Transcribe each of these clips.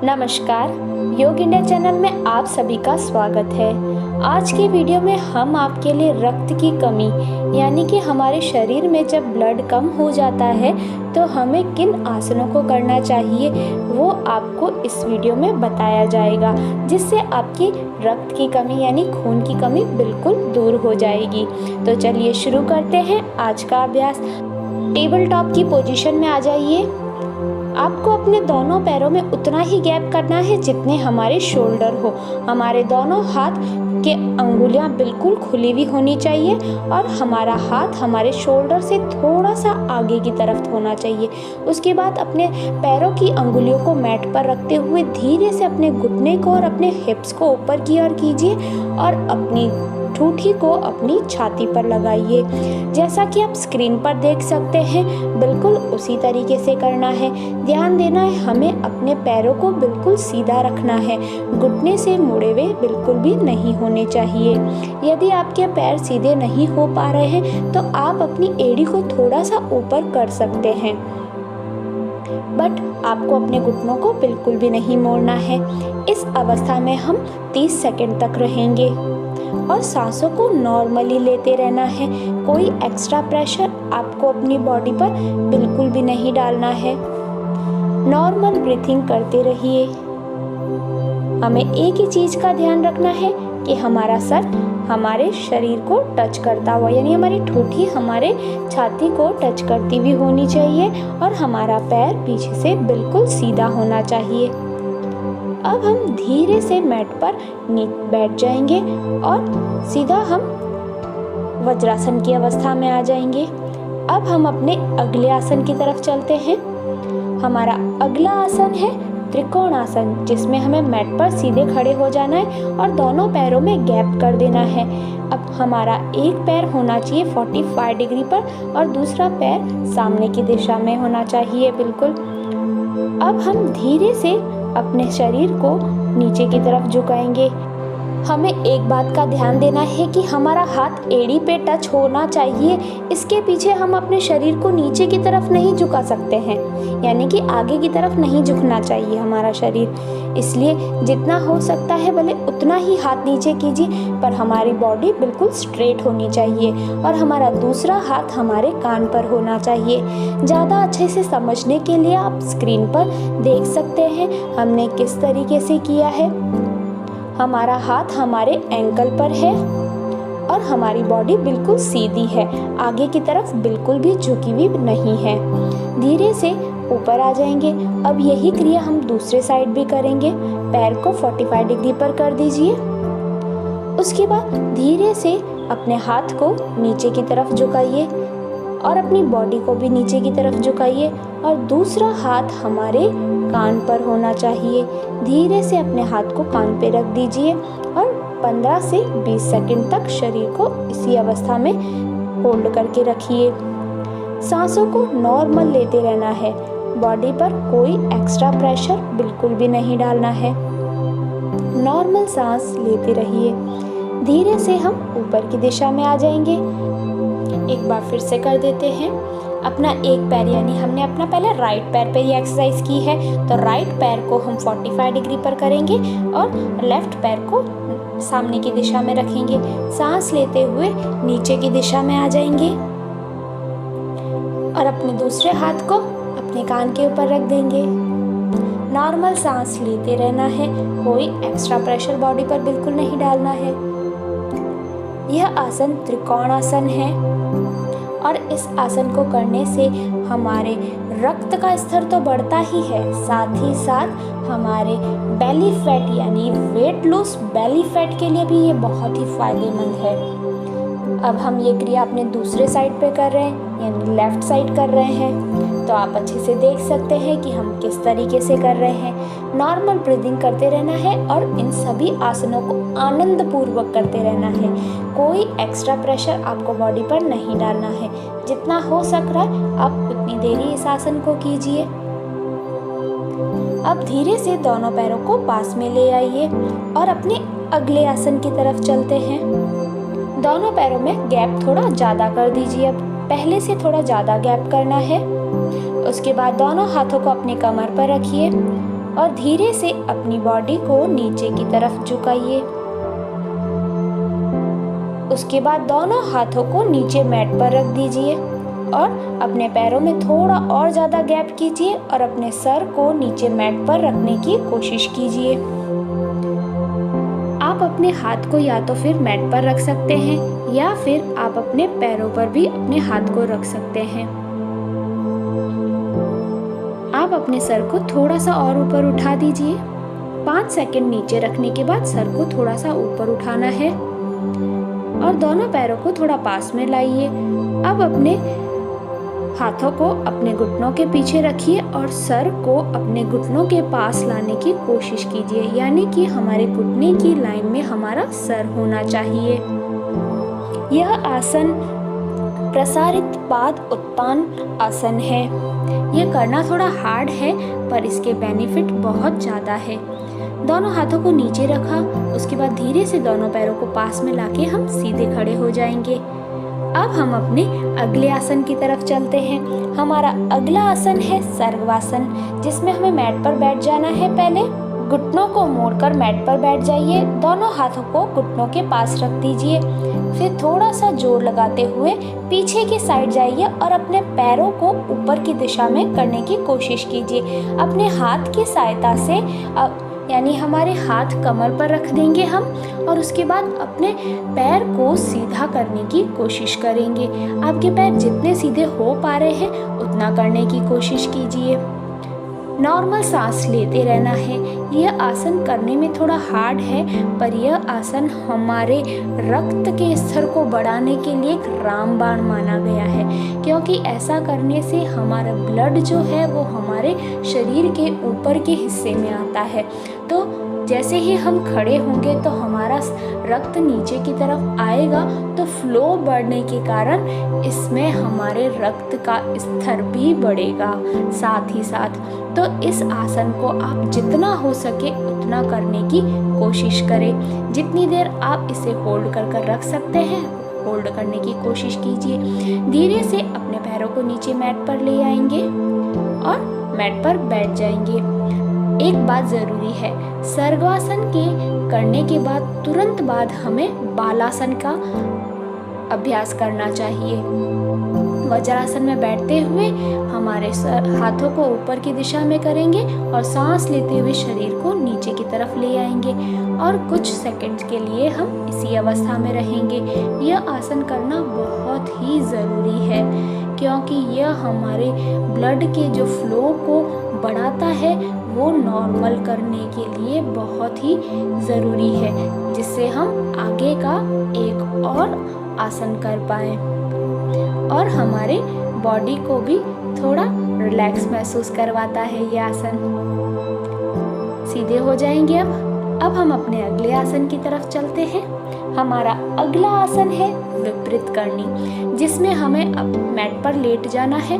नमस्कार, योग India channel में आप सभी का स्वागत है। आज की वीडियो में हम आपके लिए रक्त की कमी यानी कि हमारे शरीर में जब ब्लड कम हो जाता है तो हमें किन आसनों को करना चाहिए वो आपको इस वीडियो में बताया जाएगा, जिससे आपकी रक्त की कमी यानी खून की कमी बिल्कुल दूर हो जाएगी। तो चलिए शुरू करते हैं आज का अभ्यास। टेबल टॉप की पोजीशन में आ जाइए। आपको अपने दोनों पैरों में उतना ही गैप करना है जितने हमारे शोल्डर हो। हमारे दोनों हाथ के अंगुलियां बिल्कुल खुली हुई होनी चाहिए और हमारा हाथ हमारे शोल्डर से थोड़ा सा आगे की तरफ होना चाहिए। उसके बाद अपने पैरों की अंगुलियों को मैट पर रखते हुए धीरे से अपने घुटने को और अपने हिप्स को ऊपर की ओर कीजिए और अपनी ठूठी को अपनी छाती पर लगाइए। जैसा कि आप स्क्रीन पर देख सकते हैं, बिल्कुल उसी तरीके से करना है। ध्यान देना है, हमें अपने पैरों को बिल्कुल सीधा रखना है, घुटने से मुड़े हुए बिल्कुल भी नहीं होने चाहिए। यदि आपके पैर सीधे नहीं हो पा रहे हैं तो आप अपनी एड़ी को थोड़ा सा ऊपर कर सकते हैं, बट आपको अपने घुटनों को बिल्कुल भी नहीं मोड़ना है। इस अवस्था में हम 30 सेकंड तक रहेंगे और सांसों को नॉर्मली लेते रहना है। कोई एक्स्ट्रा प्रेशर आपको अपनी बॉडी पर बिल्कुल भी नहीं डालना है। नॉर्मल ब्रीथिंग करते रहिए। हमें एक ही चीज का ध्यान रखना है कि हमारा सर हमारे शरीर को टच करता हुआ यानी हमारी ठोठी हमारे छाती को टच करती हुई होनी चाहिए और हमारा पैर पीछे से बिल्कुल सीधा होना चाहिए। अब हम धीरे से मैट पर बैठ जाएंगे और सीधा हम वज्रासन की अवस्था में आ जाएंगे। अब हम अपने अगले आसन की तरफ चलते हैं। हमारा अगला आसन है त्रिकोण आसन, जिसमें हमें मैट पर सीधे खड़े हो जाना है और दोनों पैरों में गैप कर देना है। अब हमारा एक पैर होना चाहिए 45 डिग्री पर और दूसरा पैर सामने की दिशा में होना चाहिए बिल्कुल। अब हम धीरे से अपने शरीर को नीचे की तरफ झुकाएंगे। हमें एक बात का ध्यान देना है कि हमारा हाथ एड़ी पे टच होना चाहिए। इसके पीछे हम अपने शरीर को नीचे की तरफ नहीं झुका सकते हैं, यानी कि आगे की तरफ नहीं झुकना चाहिए हमारा शरीर। इसलिए जितना हो सकता है भले उतना ही हाथ नीचे कीजिए, पर हमारी बॉडी बिल्कुल स्ट्रेट होनी चाहिए और हमारा दूसरा हाथ हमारे कान पर होना चाहिए। ज़्यादा अच्छे से समझने के लिए आप स्क्रीन पर देख सकते हैं हमने किस तरीके से किया है। हमारा हाथ हमारे एंकल पर है और हमारी बॉडी बिल्कुल सीधी है, आगे की तरफ बिल्कुल भी झुकी हुई नहीं है। धीरे से ऊपर आ जाएंगे। अब यही क्रिया हम दूसरे साइड भी करेंगे। पैर को 45 डिग्री पर कर दीजिए। उसके बाद धीरे से अपने हाथ को नीचे की तरफ झुकाइए और अपनी बॉडी को भी नीचे की तरफ झुकाइए और दूसरा हाथ हमारे कान पर होना चाहिए। धीरे से अपने हाथ को कान पे रख दीजिए और 15 से 20 सेकंड तक शरीर को इसी अवस्था में होल्ड करके रखिए। सांसों को नॉर्मल लेते रहना है। बॉडी पर कोई एक्स्ट्रा प्रेशर बिल्कुल भी नहीं डालना है। नॉर्मल सांस लेते रहिए। धीरे से हम ऊपर की दिशा में आ जाएंगे। एक बार फिर से कर देते हैं। अपना एक पैर यानी हमने अपना पहले राइट पैर पे ही एक्सरसाइज की है, तो राइट पैर को हम 45 डिग्री पर करेंगे और लेफ्ट पैर को सामने की दिशा में रखेंगे। सांस लेते हुए नीचे की दिशा में आ जाएंगे और अपने दूसरे हाथ को अपने कान के ऊपर रख देंगे। नॉर्मल सांस लेते रहना है। कोई एक्स्ट्रा प्रेशर बॉडी पर बिल्कुल नहीं डालना है। यह आसन त्रिकोण आसन है और इस आसन को करने से हमारे रक्त का स्तर तो बढ़ता ही है, साथ ही साथ हमारे बेली फैट यानी वेट लॉस बेली फैट के लिए भी ये बहुत ही फायदेमंद है। अब हम ये क्रिया अपने दूसरे साइड पे कर रहे हैं यानी लेफ्ट साइड कर रहे हैं, तो आप अच्छे से देख सकते हैं कि हम किस तरीके से कर रहे हैं। नॉर्मल ब्रीदिंग करते रहना है और इन सभी आसनों को आनंद पूर्वक करते रहना है। कोई एक्स्ट्रा प्रेशर आपको बॉडी पर नहीं डालना है। जितना हो सक रहा है आप उतनी देरी इस आसन को कीजिए। अब धीरे से दोनों पैरों को पास में ले आइए और अपने अगले आसन की तरफ चलते हैं। दोनों पैरों में गैप थोड़ा ज़्यादा कर दीजिए। अब पहले से थोड़ा ज़्यादा गैप करना है। उसके बाद दोनों हाथों को अपनी कमर पर रखिए और धीरे से अपनी बॉडी को नीचे की तरफ झुकाइए। उसके बाद दोनों हाथों को नीचे मैट पर रख दीजिए और अपने पैरों में थोड़ा और ज़्यादा गैप कीजिए और अपने सर को नीचे मैट पर रखने की कोशिश कीजिए। आप अपने हाथ को या तो फिर मैट पर रख सकते हैं या फिर आप अपने पैरों पर भी अपने हाथ को रख सकते हैं। आप अपने सर को थोड़ा सा और ऊपर उठा दीजिए। 5 सेकंड नीचे रखने के बाद सर को थोड़ा सा ऊपर उठाना है और दोनों पैरों को थोड़ा पास में लाइए। अब अपने हाथों को अपने घुटनों के पीछे रखिए और सर को अपने घुटनों के पास लाने की कोशिश कीजिए, यानी कि हमारे घुटने की लाइन में हमारा सर होना चाहिए। यह आसन प्रसारित पाद उत्तान आसन है। यह करना थोड़ा हार्ड है पर इसके बेनिफिट बहुत ज़्यादा है। दोनों हाथों को नीचे रखा, उसके बाद धीरे से दोनों पैरों को पास में लाके हम सीधे खड़े हो जाएंगे। अब हम अपने अगले आसन की तरफ चलते हैं। हमारा अगला आसन है सर्वासन, जिसमें हमें मैट पर बैठ जाना है। पहले घुटनों को मोड़कर मैट पर बैठ जाइए, दोनों हाथों को घुटनों के पास रख दीजिए। फिर थोड़ा सा जोर लगाते हुए पीछे की साइड जाइए और अपने पैरों को ऊपर की दिशा में करने की कोशिश कीजिए। अपने हाथ की सहायता से यानी हमारे हाथ कमर पर रख देंगे हम और उसके बाद अपने पैर को सीधा करने की कोशिश करेंगे। आपके पैर जितने सीधे हो पा रहे हैं उतना करने की कोशिश कीजिए। नॉर्मल सांस लेते रहना है। यह आसन करने में थोड़ा हार्ड है पर यह आसन हमारे रक्त के स्तर को बढ़ाने के लिए एक रामबाण माना गया है, क्योंकि ऐसा करने से हमारा ब्लड जो है वो हमारे शरीर के ऊपर के हिस्से में आता है। तो जैसे ही हम खड़े होंगे तो हमारा रक्त नीचे की तरफ आएगा, तो फ्लो बढ़ने के कारण इसमें हमारे रक्त का स्तर भी बढ़ेगा साथ ही साथ। तो इस आसन को आप जितना हो सके उतना करने की कोशिश करें। जितनी देर आप इसे होल्ड कर रख सकते हैं होल्ड करने की कोशिश कीजिए। धीरे से अपने पैरों को नीचे मैट पर ले आएंगे और मैट पर बैठ जाएंगे। एक बात ज़रूरी है, सर्वासन के करने के बाद तुरंत बाद हमें बालासन का अभ्यास करना चाहिए। वज्रासन में बैठते हुए हमारे हाथों को ऊपर की दिशा में करेंगे और सांस लेते हुए शरीर को नीचे की तरफ ले आएंगे और कुछ सेकंड के लिए हम इसी अवस्था में रहेंगे। यह आसन करना बहुत ही ज़रूरी है, क्योंकि यह हमारे ब्लड के जो फ्लो को बढ़ाता है वो नॉर्मल करने के लिए बहुत ही ज़रूरी है, जिससे हम आगे का एक और आसन कर पाएँ और हमारे बॉडी को भी थोड़ा रिलैक्स महसूस करवाता है ये आसन। सीधे हो जाएंगे। अब हम अपने अगले आसन की तरफ चलते हैं। हमारा अगला आसन है विपरीत करनी, जिसमें हमें मैट पर लेट जाना है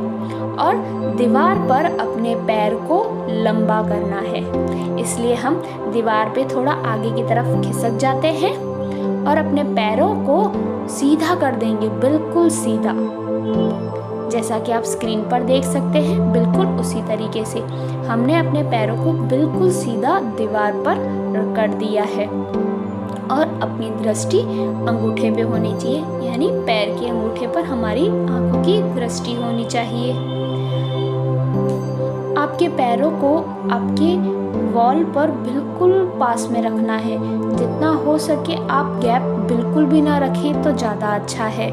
और दीवार पर अपने पैर को लंबा करना है। इसलिए हम दीवार पे थोड़ा आगे की तरफ खिसक जाते हैं और अपने पैरों को सीधा कर देंगे, बिल्कुल सीधा। जैसा कि आप स्क्रीन पर देख सकते हैं, बिल्कुल उसी तरीके से हमने अपने पैरों को बिल्कुल सीधा दीवार पर कर दिया है और अपनी दृष्टि अंगूठे पे होनी चाहिए, यानी पैर के अंगूठे पर हमारी आंखों की दृष्टि होनी चाहिए। आपके पैरों को आपके वॉल पर बिल्कुल पास में रखना है। जितना हो सके आप गैप बिल्कुल भी ना रखें तो ज़्यादा अच्छा है।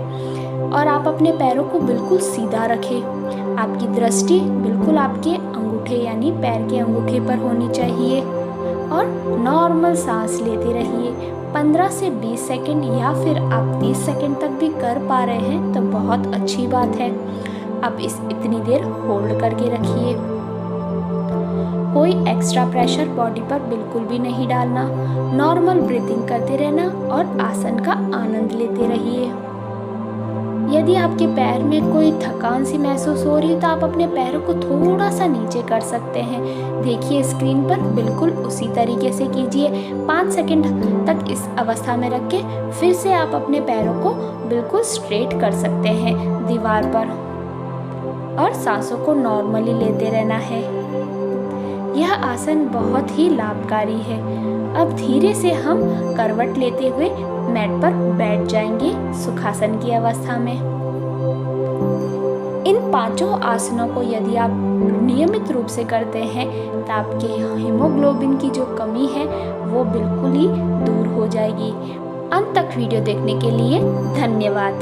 और आप अपने पैरों को बिल्कुल सीधा रखें। आपकी दृष्टि बिल्कुल आपके अंगूठे यानी पैर के अंगूठे पर होनी चाहिए और नॉर्मल सांस लेते रहिए। 15 से 20 सेकंड या फिर आप 30 सेकंड तक भी कर पा रहे हैं तो बहुत अच्छी बात है। आप इतनी देर होल्ड करके रखिए। कोई एक्स्ट्रा प्रेशर बॉडी पर बिल्कुल भी नहीं डालना। नॉर्मल ब्रीथिंग करते रहना और आसन का आनंद लेते रहिए। यदि आपके पैर में कोई थकान सी महसूस हो रही है तो आप अपने पैरों को थोड़ा सा नीचे कर सकते हैं। देखिए स्क्रीन पर, बिल्कुल उसी तरीके से कीजिए। 5 सेकंड तक इस अवस्था में रख के फिर से आप अपने पैरों को बिल्कुल स्ट्रेट कर सकते हैं दीवार पर और सांसों को नॉर्मली लेते रहना है। यह आसन बहुत ही लाभकारी है। अब धीरे से हम करवट लेते हुए मैट पर बैठ जाएंगे सुखासन की अवस्था में। इन 5 आसनों को यदि आप नियमित रूप से करते हैं तो आपके हीमोग्लोबिन की जो कमी है वो बिल्कुल ही दूर हो जाएगी। अंत तक वीडियो देखने के लिए धन्यवाद।